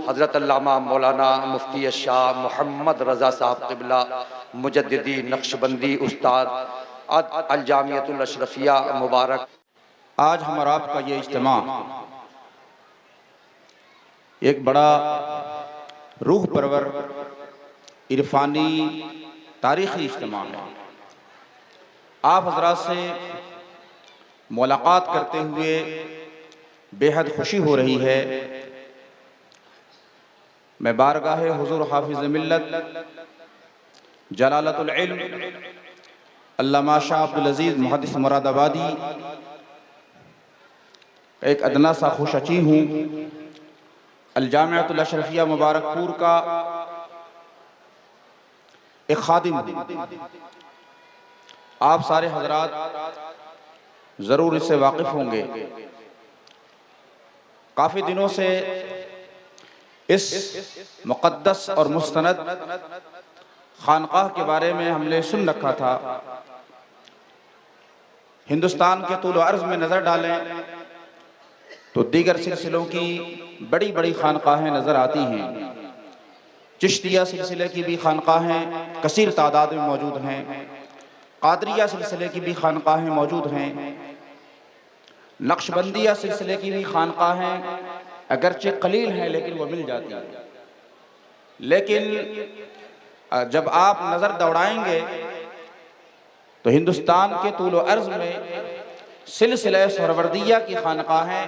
حضرت علامہ مولانا مفتی الشاہ محمد رضا صاحب قبلہ مجددی نقشبندی استاد الجامعۃ الاشرفیہ مبارک۔ آج ہم اور آپ کا یہ اجتماع ایک بڑا روح پرور عرفانی تاریخی اجتماع ہے۔ آپ حضرات سے ملاقات کرتے ہوئے بے حد خوشی ہو رہی ہے۔ میں بارگاہ حضور حافظ ملت جلالت العلم علامہ شاہ عبدالعزیز محدث مراد آبادی ایک ادنا سا خوش اچی ہوں۔ الجامعۃ الاشرفیہ مبارک پور کا ایک خادم ہوں۔ آپ سارے حضرات ضرور اس سے واقف ہوں گے۔ کافی دنوں سے اس مقدس اور مستند خانقاہ کے بارے میں ہم نے سن رکھا تھا۔ ہندوستان کے طول و عرض میں نظر ڈالیں تو دیگر سلسلوں کی بڑی بڑی خانقاہیں نظر آتی ہیں۔ چشتیہ سلسلے کی بھی خانقاہیں کثیر تعداد میں موجود ہیں۔ قادریہ سلسلے کی بھی خانقاہیں موجود ہیں۔ نقشبندیہ سلسلے کی بھی خانقاہیں اگرچہ قلیل ہیں لیکن وہ مل جاتی ہیں۔ لیکن جب آپ نظر دوڑائیں گے تو ہندوستان کے طول و عرض میں سلسلہ سہروردیہ کی خانقاہیں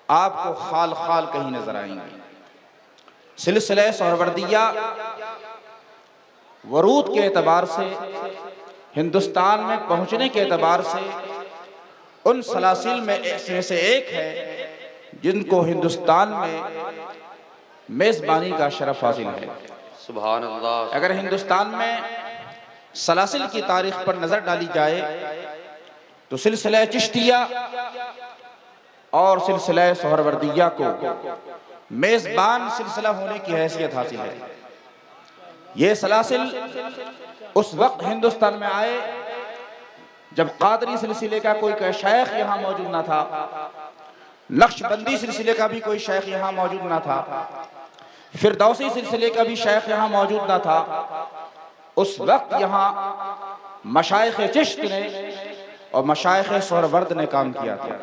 آپ کو خال خال کہیں نظر آئیں گی۔ سلسلہ سہروردیہ ورود کے اعتبار سے ہندوستان میں پہنچنے کے اعتبار سے ان سلاسل میں سے ایک ہے جن کو ہندوستان میں میزبانی کا شرف حاصل ہے۔ سبحان اللہ۔ اگر ہندوستان میں سلاسل کی تاریخ پر نظر ڈالی جائے تو سلسلہ چشتیہ اور سلسلہ سہروردیہ کو میزبان سلسلہ ہونے کی حیثیت حاصل ہے۔ یہ سلاسل اس وقت ہندوستان میں آئے جب قادری سلسلے کا کوئی شیخ یہاں موجود نہ تھا، نقشبندی سلسلے کا بھی کوئی شیخ یہاں موجود نہ تھا، فردوسی سلسلے کا بھی شیخ یہاں موجود نہ تھا۔ اس وقت یہاں مشائخ چشت نے اور مشائخ سہرورد نے کام کیا تھا۔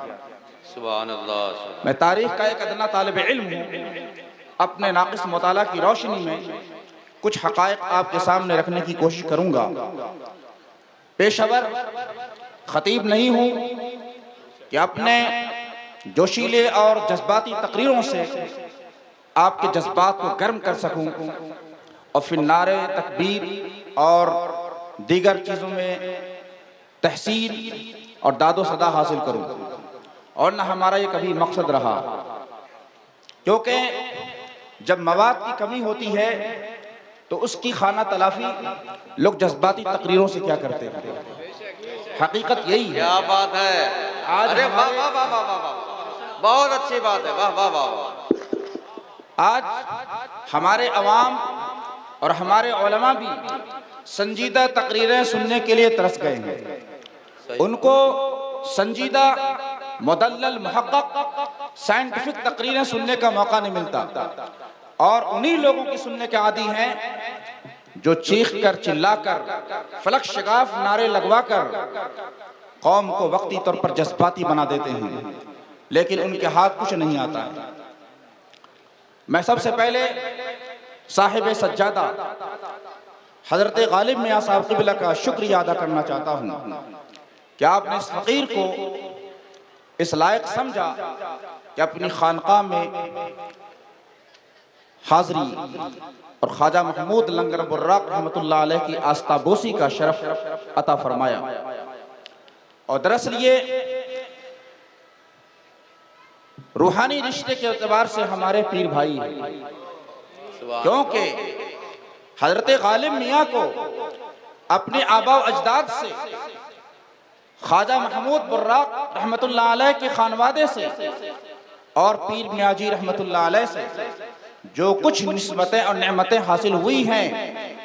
سبحان اللہ۔ میں تاریخ کا ایک ادنا طالب علم ہوں۔ اپنے ناقص مطالعہ کی روشنی میں کچھ حقائق آپ کے سامنے رکھنے کی کوشش کروں گا۔ پیشور خطیب نہیں ہوں کہ اپنے جوشیلے اور جذباتی تقریروں سے آپ کے جذبات کو گرم کر سکوں اور پھر نعرے تکبیر اور دیگر چیزوں میں تحسین اور داد و صدا حاصل کروں، اور نہ ہمارا یہ کبھی مقصد رہا، کیونکہ جب مواد کی کمی ہوتی ہے تو اس کی خانہ تلافی لوگ جذباتی تقریروں سے کیا کرتے ہیں۔ حقیقت یہی ہے۔ کیا بات ہے! ارے واہ واہ واہ واہ واہ، بہت اچھی بات ہے، واہ واہ واہ۔ آج ہمارے عوام اور ہمارے علماء بھی سنجیدہ تقریریں سننے کے لیے ترس گئے ہیں۔ ان کو سنجیدہ مدلل محقق سائنٹیفک تقریریں سننے کا موقع نہیں ملتا، اور انہی لوگوں کی سننے کے عادی ہیں جو چیخ کر چلا کر فلک شگاف نعرے لگوا کر قوم کو وقتی طور پر جذباتی بنا دیتے ہیں، لیکن ان کے ہاتھ کچھ نہیں آتا ہے۔ میں سب سے پہلے صاحب سجادہ حضرت غالب میاں صاحب قبلہ کا شکریہ ادا کرنا چاہتا ہوں کہ آپ نے اس فقیر کو اس لائق سمجھا کہ اپنی خانقاہ میں حاضری اور خواجہ محمود لنگر براق رحمۃ اللہ علیہ کی آستابوسی کا شرف عطا فرمایا۔ اور دراصل یہ روحانی رشتے کے اعتبار سے ہمارے پیر بھائی ہیں، کیونکہ حضرت غالب میاں کو اپنے آباء و اجداد سے، خواجہ محمود براق رحمۃ اللہ علیہ کے خانوادے سے اور پیر میاں جی رحمۃ اللہ علیہ سے جو کچھ نسبتیں اور نعمتیں حاصل ہوئی ہیں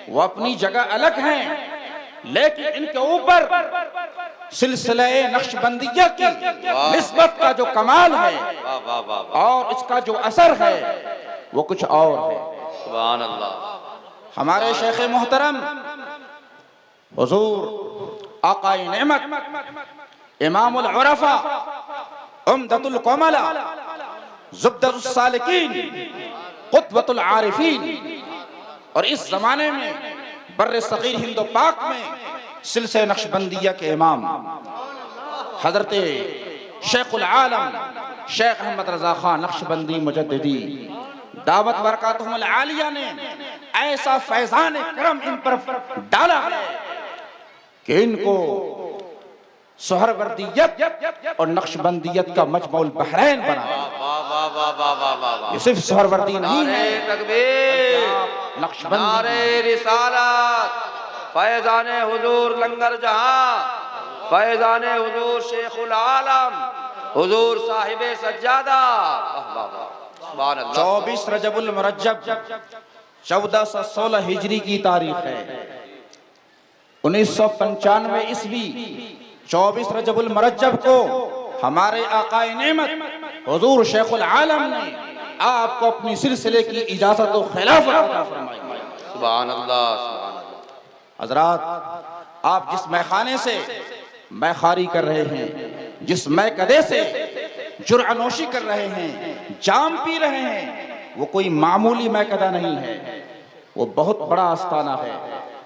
وہ اپنی جگہ الگ ہیں، لیکن ان کے اوپر سلسلہ نقشبندیہ کی نسبت کا جو کمال ہے اور اس کا جو اثر ہے وہ کچھ اور ہے۔ سبحان اللہ۔ ہمارے شیخ محترم حضور آقا نعمت امام العرفا عمدۃ القملا زبدۃ السالکین قطبۃ العارفین، اور اس زمانے میں بر صغیر ہند و پاک میں سلسلہ نقشبندیہ کے امام حضرت شیخ العالم شیخ احمد رضا خان نقشبندی مجددی دعوت برکاتہم العالیہ نے ایسا فیضان کرم ان پر ڈالا ہے کہ ان کو سہروردیت اور نقشبندیت کا مجمع البحرین بنا۔ یہ صرف سہروردی نہیں ہے، نعرہ تکبیر، نقشبندی، نعرہ رسالت، فیضان حضور لنگر جہاں، فیضان حضور شیخ العالم، حضور صاحب سجادہ۔ سبحان اللہ۔ 24 رجب المرجب 1416 ہجری کی تاریخ ہے۔ 1995 عیسوی 24 رجب المرجب کو ہمارے آقا نعمت حضور شیخ العالم نے آپ کو اپنی سلسلے کی اجازت و خلافت عطا فرمائی۔ سبحان اللہ، سبحان اللہ۔ حضرات، آپ جس میخانے سے میخاری کر رہے ہیں، جس میکدے سے جرعہ نوشی کر رہے ہیں، جام پی رہے ہیں، وہ کوئی معمولی میکدہ نہیں ہے، وہ بہت بڑا آستانہ ہے،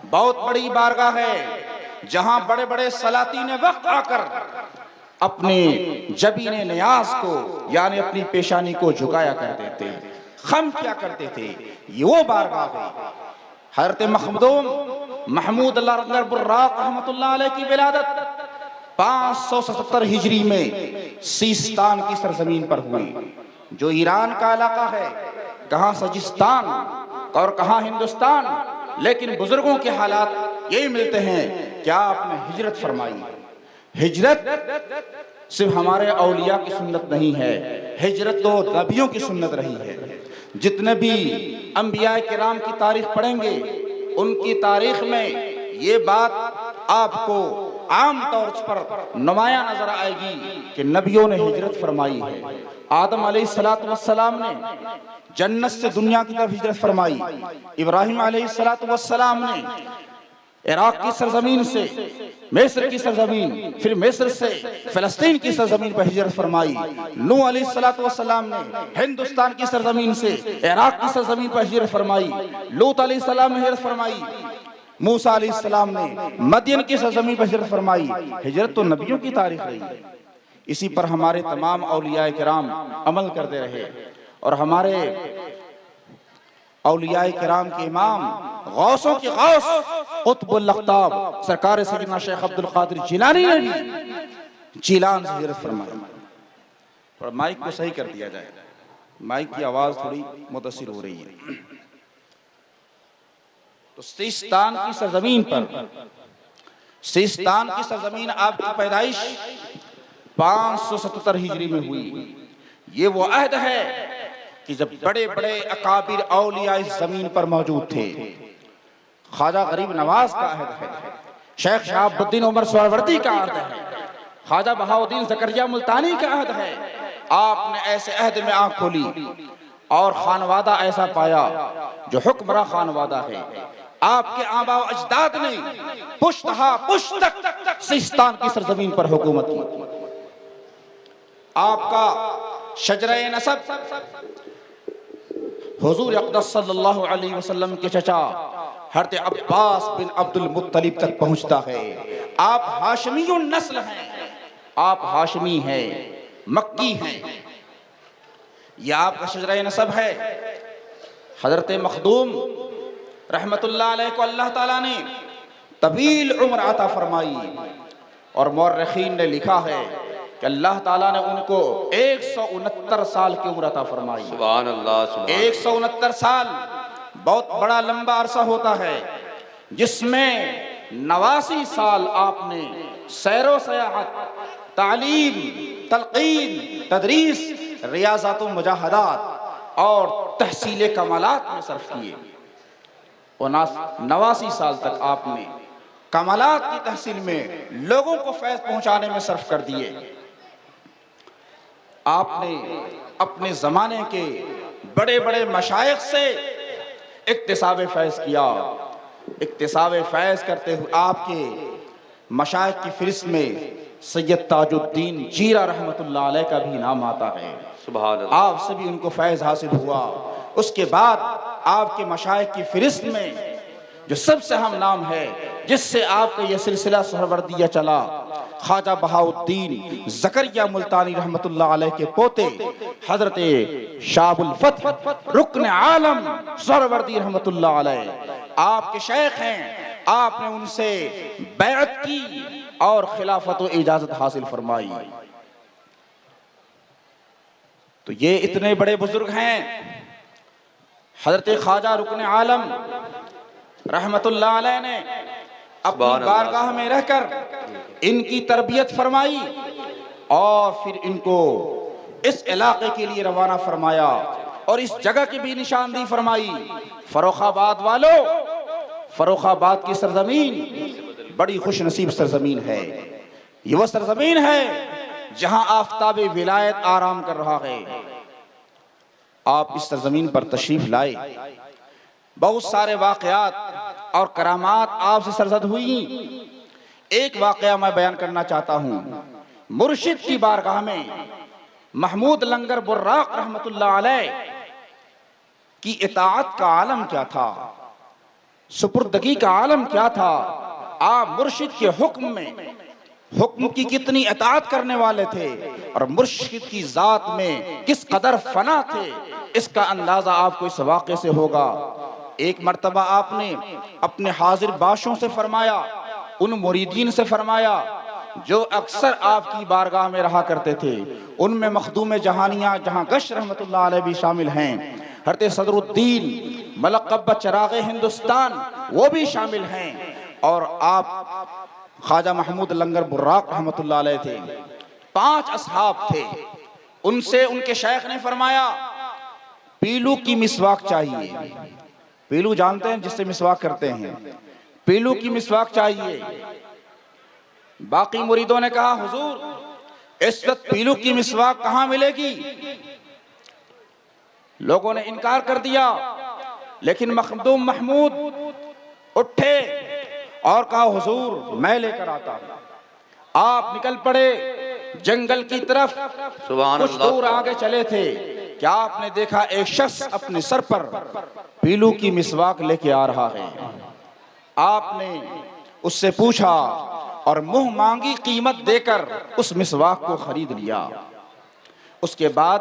بہت بڑی بارگاہ ہے، جہاں بڑے بڑے سلاطین وقت آ کر اپنے جبین نیاز کو یعنی اپنی پیشانی کو جھکایا کرتے تھے، خم کیا کرتے تھے، یہ وہ بارگاہ ہے۔ حضرت مخدوم محمود اللہ رنگر براق رحمت اللہ علیہ کی ولادت 577 ہجری میں سیستان کی سرزمین پر ہوئی، جو ایران کا علاقہ ہے، کہاں سجستان اور کہاں ہندوستان، لیکن بزرگوں کے حالات یہی ملتے ہیں کہ آپ نے ہجرت فرمائی۔ ہجرت صرف ہمارے اولیاء کی سنت نہیں ہے، ہجرت تو نبیوں کی سنت رہی ہے۔ جتنے بھی انبیاء کرام کی تاریخ پڑھیں گے، ان کی تاریخ میں یہ بات آپ کو عام طور پر نمایاں نظر آئے گی کہ نبیوں نے ہجرت فرمائی ہے۔ آدم علیہ السلام نے جنت سے دنیا کی طرف ہجرت فرمائی، ابراہیم علیہ السلام نے عراق کی سرزمین سے مصر کی سرزمین، پھر مصر سے فلسطین کی سرزمین پر ہجرت فرمائی، نوح علیہ السلام نے ہندوستان کی سرزمین سے عراق کی سرزمین پر ہجرت فرمائی، لوط علیہ السلام نے ہجرت فرمائی، موسیٰ علیہ السلام نے مدین کی سرزمین پر ہجرت فرمائی۔ ہجرت تو نبیوں کی تاریخ رہی ہے، اسی پر ہمارے تمام اولیاء کرام عمل کرتے رہے، اور ہمارے اولیاء کرام کے امام غوثوں کے غوث قطب الاقطاب سرکار سیدنا شیخ عبد القادر جیلانی نے بھی جیلان سے ہجرت فرمائی۔ اور مائک کو صحیح کر دیا جائے، مائک کی آواز تھوڑی متاثر ہو رہی ہے۔ تو سیستان کی سرزمین پر، سیستان کی سرزمین آپ کی پیدائش 577 ہجری میں ہوئی۔ یہ وہ عہد ہے کہ جب بڑے بڑے اکابر اولیاء اس زمین پر موجود تھے۔ خواجہ غریب نواز کا عہد ہے، شیخ شہاب الدین عمر سہروردی کا عہد ہے، خواجہ بہاؤالدین زکریا ملتانی کا عہد ہے۔ آپ نے ایسے عہد میں آنکھ کھولی اور خانوادہ ایسا پایا جو حکمراں خانوادہ ہے۔ آپ کے آباء و اجداد نے پشت ہا پشت تک سیستان کی سرزمین پر حکومت کی۔ آپ کا شجرہ نسب حضور اقدس صلی اللہ علیہ وسلم کے چچا حضرت عباس بن عبد المطلب تک پہنچتا ہے۔ آپ ہاشمی النسل ہیں، آپ ہاشمی ہیں، مکی ہیں، یہ آپ کا شجرہ نسب ہے۔ حضرت مخدوم رحمت اللہ علیہ کو اللہ تعالیٰ نے طویل عمر عطا فرمائی، اور مورخین نے لکھا ہے کہ اللہ تعالیٰ نے ان کو 169 سال کی عمر عطا فرمائی۔ سبحان اللہ، سبحان اللہ۔ 169 سال بہت بڑا لمبا عرصہ ہوتا ہے، جس میں 89 سال آپ نے سیر و سیاحت، تعلیم، تلقین، تدریس، ریاضات و مجاہدات اور تحصیل کمالات میں صرف کیے۔ 89 سال تک آپ نے کمالات کی تحصیل میں لوگوں کو فیض پہنچانے میں صرف کر دیے۔ آپ نے اپنے زمانے کے بڑے بڑے مشائخ سے اکتساب فیض کیا۔ اکتساب فیض کرتے ہوئے آپ کے مشائخ کی فہرست میں سید تاج الدین جیرہ رحمۃ اللہ علیہ کا بھی نام آتا ہے۔ سبحان اللہ۔ آپ سے بھی ان کو فیض حاصل ہوا۔ اس کے بعد آپ کے مشائخ کی فہرست میں جو سب سے اہم نام ہے، جس سے آپ کا یہ سلسلہ سہروردیہ چلا، خواجہ بہاؤالدین زکریا ملتانی رحمۃ اللہ علیہ کے پوتے حضرت شاب الفتح رکن عالم سہروردی رحمۃ اللہ علیہ آپ کے شیخ ہیں۔ آپ نے ان سے بیعت کی اور خلافت و اجازت حاصل فرمائی۔ تو یہ اتنے بڑے بزرگ ہیں۔ حضرت خواجہ رکن عالم رحمت اللہ علیہ نے اپنی بارگاہ میں رہ کر ان کی تربیت فرمائی اور پھر ان کو اس علاقے کے لیے روانہ فرمایا اور اس جگہ کی بھی نشاندہی فرمائی۔ فروخ آباد والو، فروخ آباد کی سرزمین بڑی خوش نصیب سرزمین ہے۔ یہ وہ سرزمین ہے جہاں آفتاب ولایت آرام کر رہا ہے۔ آپ اس سرزمین پر تشریف لائے، بہت سارے واقعات اور کرامات آپ سے سرزد ہوئی۔ ایک واقعہ میں بیان کرنا چاہتا ہوں۔ مرشد کی بارگاہ میں محمود لنگر براق رحمت اللہ علیہ کی اطاعت کا عالم کیا تھا، سپردگی کا عالم کیا تھا۔ آپ مرشد کے حکم میں حکم کی کتنی اطاعت کرنے والے تھے اور مرشد کی ذات میں کس قدر فنا تھے، اس کا اندازہ آپ کو اس واقعے سے ہوگا۔ ایک مرتبہ آپ نے اپنے حاضر باشوں سے فرمایا، ان مریدین سے فرمایا جو اکثر آپ کی بارگاہ میں رہا کرتے تھے، ان میں مخدوم جہانیہ جہاں گش رحمت اللہ علیہ بھی شامل ہیں، حضرت صدر الدین ملقب چراغ ہندوستان وہ بھی شامل ہیں، اور آپ خواجہ محمود لنگر براق رحمت اللہ علیہ تھے۔ 5 اصحاب تھے۔ ان سے ان کے شیخ نے فرمایا پیلو کی مسواک چاہیے۔ پیلو جانتے ہیں جس سے مسواک کرتے ہیں، پیلو کی مسواک چاہیے۔ باقی مریدوں نے کہا حضور اس وقت پیلو کی مسواک کہاں ملے گی؟ لوگوں نے انکار کر دیا، لیکن مخدوم محمود اٹھے اور کہا حضور میں لے کر آتا ہوں۔ آپ نکل پڑے جنگل کی طرف، کچھ دور آگے چلے تھے کہ آپ نے دیکھا ایک شخص اپنے سر پر پیلو کی مسواک لے کے آ رہا ہے۔ آپ نے اس سے پوچھا اور منہ مانگی قیمت دے کر اس مسواک کو خرید لیا۔ اس کے بعد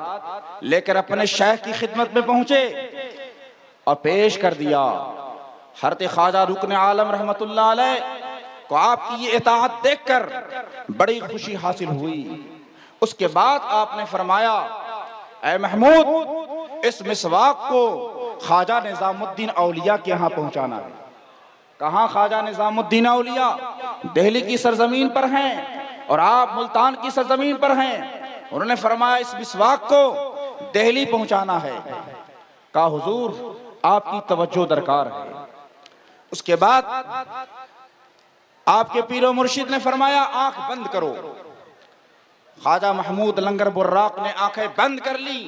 لے کر اپنے شیخ کی خدمت میں پہنچے اور پیش کر دیا۔ حضرت خواجہ رکن عالم رحمت اللہ علیہ کو آپ کی یہ اطاعت دیکھ کر بڑی خوشی حاصل ہوئی۔ اس کے بعد آپ نے فرمایا اے محمود اس مسواک کو خواجہ نظام الدین اولیاء کے ہاں پہنچانا ہے۔ کہاں خواجہ نظام الدین اولیاء؟ دہلی کی سرزمین پر ہیں اور آپ ملتان کی سرزمین پر ہیں۔ انہوں نے فرمایا اس مسواک کو دہلی پہنچانا ہے۔ کہا حضور آپ کی توجہ درکار ہے۔ اس کے بعد آپ کے پیر و مرشد نے فرمایا آنکھ بند کرو۔ خواجہ محمود لنگر براق نے آنکھیں بند کر لی۔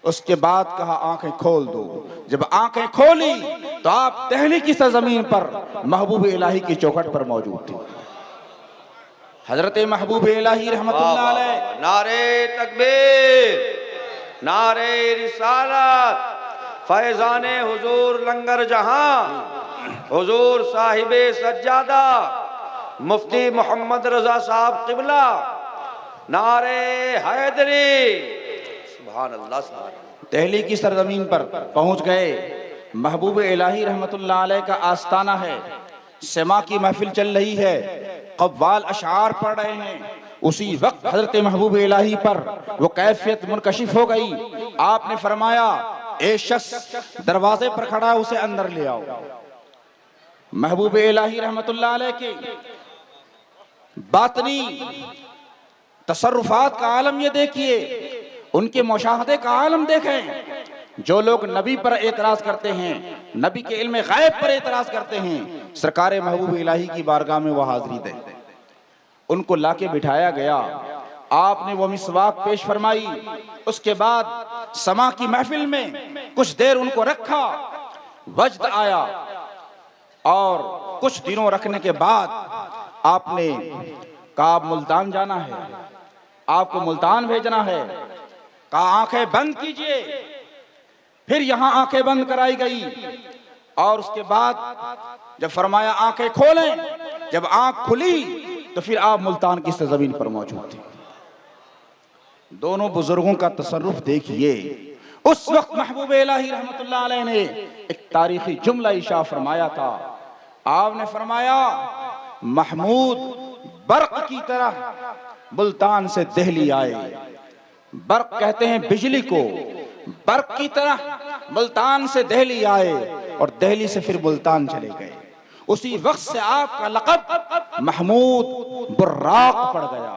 اس کے بعد کہا آنکھیں کھول دو۔ جب آنکھیں کھولی تو آپ دہلی کی سرزمین پر محبوب الہی کی چوکھٹ پر موجود تھے۔ حضرت محبوب الہی رحمت اللہ علیہ نعرے تکبیر، نعرے رسالت، فیضان حضور لنگر جہاں، حضور صاحب سجادہ مفتی محمد رضا صاحب قبلہ، نعرے حیدری، سبحان اللہ سبحان اللہ۔ دہلی کی سرزمین پر پہنچ گئے۔ محبوب الہی رحمت اللہ علیہ کا آستانہ ہے، سما کی محفل چل رہی ہے، قوال اشعار پڑھ رہے ہیں۔ اسی وقت حضرت محبوب الہی پر وہ کیفیت منکشف ہو گئی۔ آپ نے فرمایا ایک شخص دروازے پر کھڑا ہے اسے اندر لے آؤ۔ محبوب الہی رحمت اللہ علیہ کے باطنی تصرفات کا عالم یہ دیکھیے، ان کے مشاہدے کا عالم دیکھیں۔ جو لوگ نبی پر اعتراض کرتے ہیں، نبی کے علم غیب پر اعتراض کرتے ہیں، سرکار محبوب الہی کی بارگاہ میں وہ حاضری دیں۔ ان کو لا کے بٹھایا گیا۔ آپ نے وہ مسواک پیش فرمائی. اس کے بعد سما کی محفل میں کچھ دیر ان کو رکھا، وجد آیا، اور کچھ دنوں رکھنے کے بعد آپ نے کہا آپ ملتان جانا ہے، آپ کو ملتان بھیجنا ہے. کہا آنکھیں بند کیجئے. پھر یہاں آنکھیں بند کرائی گئی، اور اس کے بعد جب فرمایا آنکھیں کھولیں، جب آنکھ کھلی تو پھر آپ ملتان کی سرزمین پر موجود تھے. دونوں بزرگوں کا تصرف دیکھیے. اس وقت محبوب الہی رحمت اللہ علیہ نے ایک تاریخی جملہ اشاع فرمایا تھا. آپ نے فرمایا محمود برق کی طرح ملتان سے دہلی آئے. برق کہتے ہیں بجلی کو. برق کی طرح ملتان سے دہلی آئے اور دہلی سے پھر ملتان چلے گئے. اسی وقت سے آپ کا لقب محمود براق پڑ گیا.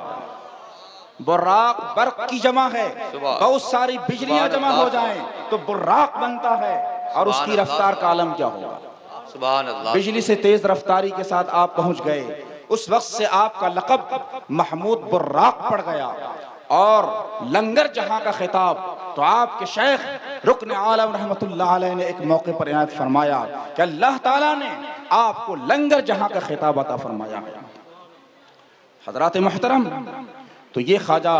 براق برق کی جمع ہے. بہت ساری بجلیاں جمع ہو جائیں تو براق بنتا ہے، اور اس کی رفتار کا عالم کیا ہوگا. سبحان اللہ. بجلی سے تیز رفتاری کے ساتھ آپ پہنچ گئے. اس وقت سے آپ کا لقب محمود براق پڑ گیا. اور لنگر جہاں کا خطاب تو آپ کے شیخ رکن عالم رحمت اللہ علیہ نے ایک موقع پر عنایت فرمایا کہ اللہ تعالیٰ نے آپ کو لنگر جہاں کا خطاب عطا فرمایا. حضرات محترم، تو یہ خواجہ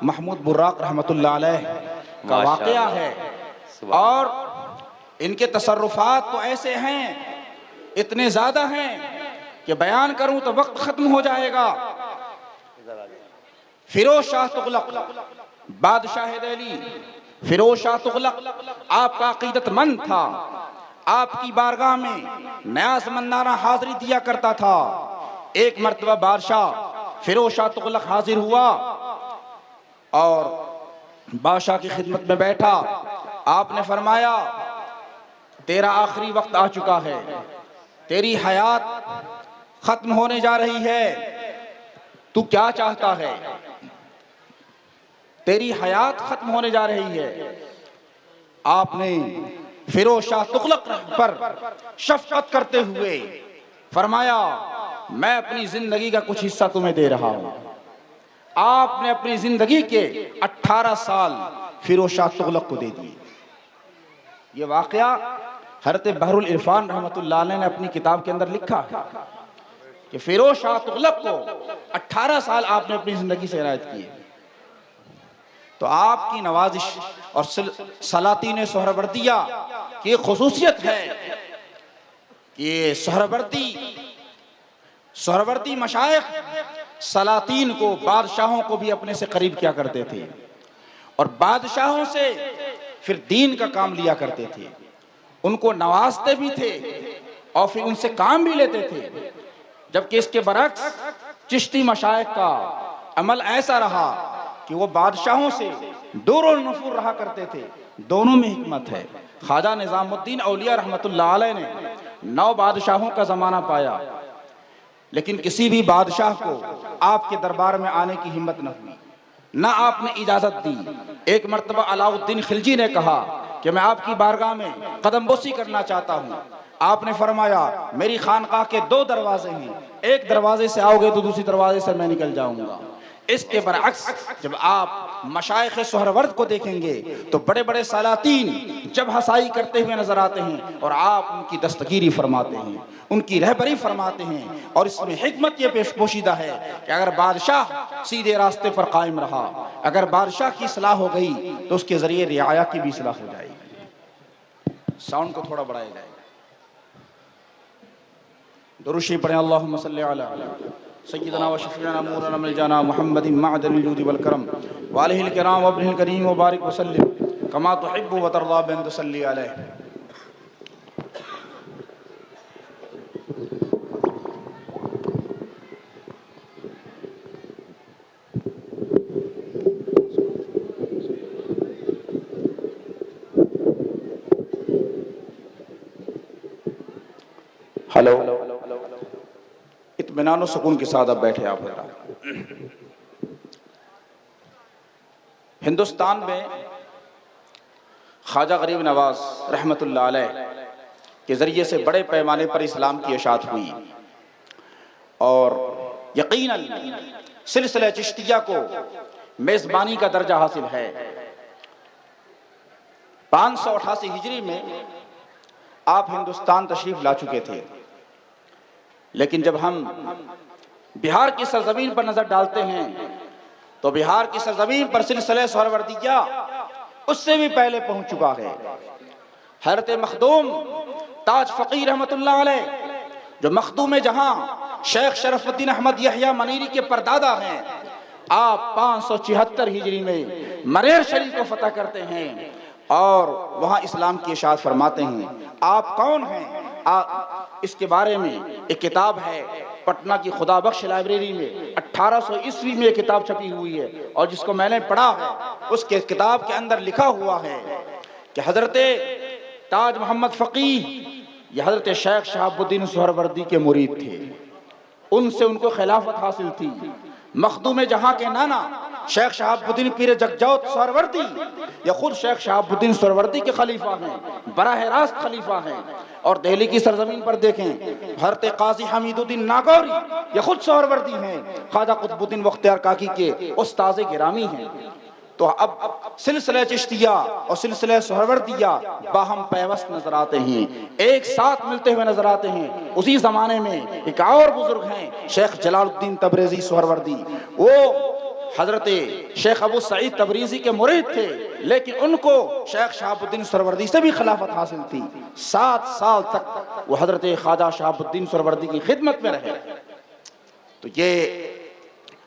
محمود براق رحمت اللہ علیہ کا واقعہ ہے. اور ان کے تصرفات تو ایسے ہیں، اتنے زیادہ ہیں کہ بیان کروں تو وقت ختم ہو جائے گا. فیروز شاہ تغلق بادشاہ دہلی، فیروز شاہ تغلق آپ کا عقیدت مند تھا. آپ کی بارگاہ میں نیاز مندانہ حاضری دیا کرتا تھا. ایک مرتبہ بادشاہ فیروز شاہ تغلق حاضر ہوا اور بادشاہ کی خدمت میں بیٹھا. آپ نے فرمایا تیرا آخری وقت آ چکا ہے، تیری حیات ختم ہونے جا رہی ہے، تو کیا چاہتا ہے؟ تیری حیات ختم ہونے جا رہی ہے. آپ نے فیروز شاہ تغلق پر شفقت کرتے ہوئے فرمایا میں اپنی زندگی کا کچھ حصہ تمہیں دے رہا ہوں. آپ نے اپنی زندگی کے 18 سال فیروز شاہ تغلق کو دے دیے. یہ واقعہ حضرت بحر العرفان رحمت اللہ علیہ نے اپنی کتاب کے اندر لکھا ہے کہ فیروز شاہ تغلق کو 18 سال آپ نے اپنی زندگی سے عنایت کی. تو آپ کی نوازش اور سلاطین سہروردیہ کی خصوصیت ہے کہ سہروردی مشائخ سلاطین کو، بادشاہوں کو بھی اپنے سے قریب کیا کرتے تھے، اور بادشاہوں سے پھر دین کا کام لیا کرتے تھے. ان کو نوازتے بھی تھے اور پھر ان سے کام بھی لیتے تھے. جبکہ اس کے برعکس چشتی مشائخ کا عمل ایسا رہا کہ وہ بادشاہوں سے دور النفور رہا کرتے تھے. دونوں میں حکمت ہے. خواجہ نظام الدین اولیاء رحمت اللہ علیہ نے 9 بادشاہوں کا زمانہ پایا، لیکن کسی بھی بادشاہ کو آپ کے دربار میں آنے کی ہمت نہ ہوئی، نہ آپ نے اجازت دی. ایک مرتبہ علاء الدین خلجی نے کہا کہ میں آپ کی بارگاہ میں قدم بوسی کرنا چاہتا ہوں. آپ نے فرمایا میری خانقاہ کے 2 دروازے ہیں، ایک دروازے سے آؤ گے تو دوسری دروازے سے میں نکل جاؤں گا. اس کے برعکس جب آپ مشائخ سہرورد کو دیکھیں گے تو بڑے بڑے سلاطین جب ہسائی کرتے ہوئے نظر آتے ہیں اور آپ ان کی دستگیری فرماتے ہیں، ان کی رہبری فرماتے ہیں. اور اس میں حکمت یہ پیش پوشیدہ ہے کہ اگر بادشاہ سیدھے راستے پر قائم رہا، اگر بادشاہ کی اصلاح ہو گئی تو اس کے ذریعے رعایا کی بھی اصلاح ہو جائے گی. ساؤنڈ کو تھوڑا بڑھایا جائے گا. درود شریف پڑھیں. اللہم صلی علی سیدنا و شفیعنا مولانا ملجانا محمد معدن الجود والکرم وآلہ الکرام وابنہ الکریم وبارک وسلم کما تحب و ترضى بأن تصلی علیہ. ہلو، اطمینان و سکون کے ساتھ اب بیٹھے آپ حضرات. ہندوستان میں خواجہ غریب نواز رحمت اللہ علیہ کے ذریعے سے بڑے پیمانے پر اسلام کی اشاعت ہوئی، اور یقیناً سلسلہ چشتیہ کو میزبانی کا درجہ حاصل ہے۔ 588 ہجری میں آپ ہندوستان تشریف لا چکے تھے، لیکن جب ہم بہار کی سرزمین پر نظر ڈالتے ہیں تو بہار کی سرزمین پر سلسلہ سہروردیہ اس سے بھی پہلے پہنچ چکا ہے۔ حضرت مخدوم تاج فقیر رحمت اللہ علیہ، جو مخدوم جہاں شیخ شرف الدین احمد یحییٰ منیری کے پردادا ہیں، آپ 574 ہجری میں مریر شریف کو فتح کرتے ہیں اور وہاں اسلام کی اشاعت فرماتے ہیں۔ آپ کون ہیں؟ اس کے بارے میں ایک کتاب ہے پٹنہ کی خدا بخش لائبریری میں، 1800 عیسوی میں یہ کتاب چھپی ہوئی ہے، اور جس کو میں نے پڑھا ہے اس کے کتاب کے اندر لکھا ہوا ہے کہ حضرت تاج محمد فقیہ یہ حضرت شیخ شہاب الدین سہروردی کے مرید تھے، ان سے ان کو خلافت حاصل تھی۔ مخدوم جہاں کے نانا شیخ شہاب الدین پیر جگجوت سہروردی یا خود شیخ شہاب الدین سہروردی کے خلیفہ ہیں، براہ راست خلیفہ ہیں۔ اور دہلی کی سرزمین پر دیکھیں، حضرت قاضی حمید الدین ناگوری یہ خود سہروردی ہیں، خواجہ قطب الدین بختیار کاکی کے استاذ گرامی ہیں۔ تو اب سلسلہ چشتیہ اور سلسلہ سہروردیہ باہم پیوست نظر آتے ہیں، ایک ساتھ ملتے ہوئے نظر آتے ہیں۔ اسی زمانے میں ایک اور بزرگ ہیں شیخ جلال الدین تبریزی سہروردی، وہ حضرت شیخ ابو سعید تبریزی کے مرید تھے، لیکن ان کو شیخ شہاب الدین سہروردی سے بھی خلافت حاصل تھی۔ 7 سال تک وہ حضرت خواجہ شہاب الدین سہروردی کی خدمت میں رہے۔ تو یہ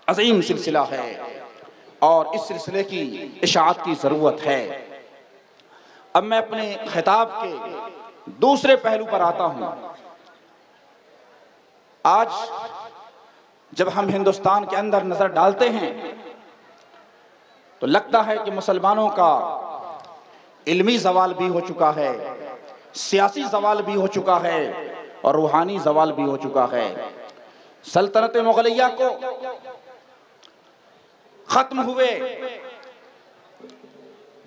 عظیم سلسلہ ہے اور اس سلسلے کی اشاعت کی ضرورت ہے۔ اب میں اپنے خطاب کے دوسرے پہلو پر آتا ہوں۔ آج جب ہم ہندوستان کے اندر نظر ڈالتے ہیں تو لگتا ہے کہ مسلمانوں کا علمی زوال بھی ہو چکا ہے، سیاسی زوال بھی ہو چکا ہے اور روحانی زوال بھی ہو چکا ہے۔ سلطنت مغلیہ کو ختم ہوئے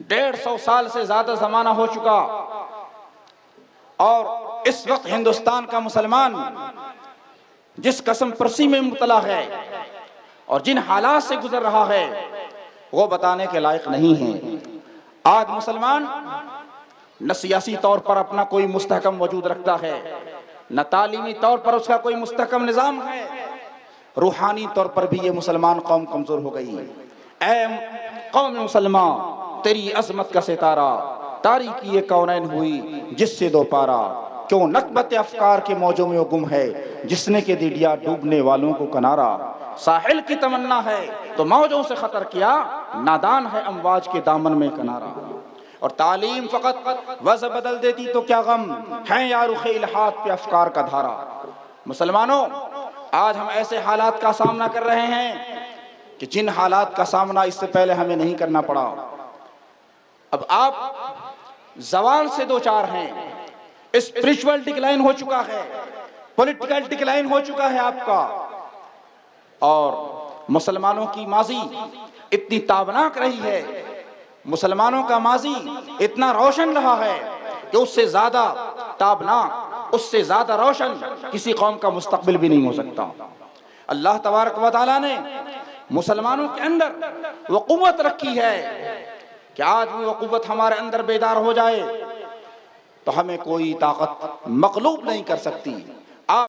150 سال سے زیادہ زمانہ ہو چکا، اور اس وقت ہندوستان کا مسلمان جس قسم پرسی میں مبتلا ہے اور جن حالات سے گزر رہا ہے وہ بتانے کے لائق نہیں ہے۔ آج مسلمان نہ سیاسی طور پر اپنا کوئی مستحکم وجود رکھتا ہے، نہ تعلیمی طور پر اس کا کوئی مستحکم نظام ہے، روحانی طور پر بھی یہ مسلمان قوم کمزور ہو گئی۔ اے قوم مسلمان، تیری عظمت کا ستارہ تاریکی یہ کونین ہوئی جس سے دو پارا، کیوں نکبت افکار کے موجوں میں وہ گم ہے جس نے کہ دے دیا ڈوبنے والوں کو کنارہ۔ ساحل کی تمنا ہے تو موجوں سے خطر کیا، نادان ہے امواج کے دامن میں کنارہ۔ اور تعلیم فقط وضع بدل دیتی تو کیا غم، ہیں یا رخ الہات پہ افکار کا دھارا۔ مسلمانوں، آج ہم ایسے حالات کا سامنا کر رہے ہیں کہ جن حالات کا سامنا اس سے پہلے ہمیں نہیں کرنا پڑا۔ اب آپ زوال سے دوچار ہیں، اسپریچول ڈکلائن ہو چکا ہے، پولیٹیکل ڈکلائن ہو چکا ہے آپ کا، اور مسلمانوں کی ماضی اتنی تابناک رہی ہے، مسلمانوں کا ماضی اتنا روشن رہا ہے کہ اس سے زیادہ تابناک، اس سے زیادہ روشن کسی قوم کا مستقبل بھی نہیں ہو سکتا۔ اللہ تبارک و تعالیٰ نے مسلمانوں کے اندر وہ قوت رکھی ہے کہ آج بھی وہ قوت ہمارے اندر بیدار ہو جائے تو ہمیں کوئی طاقت مغلوب نہیں کر سکتی۔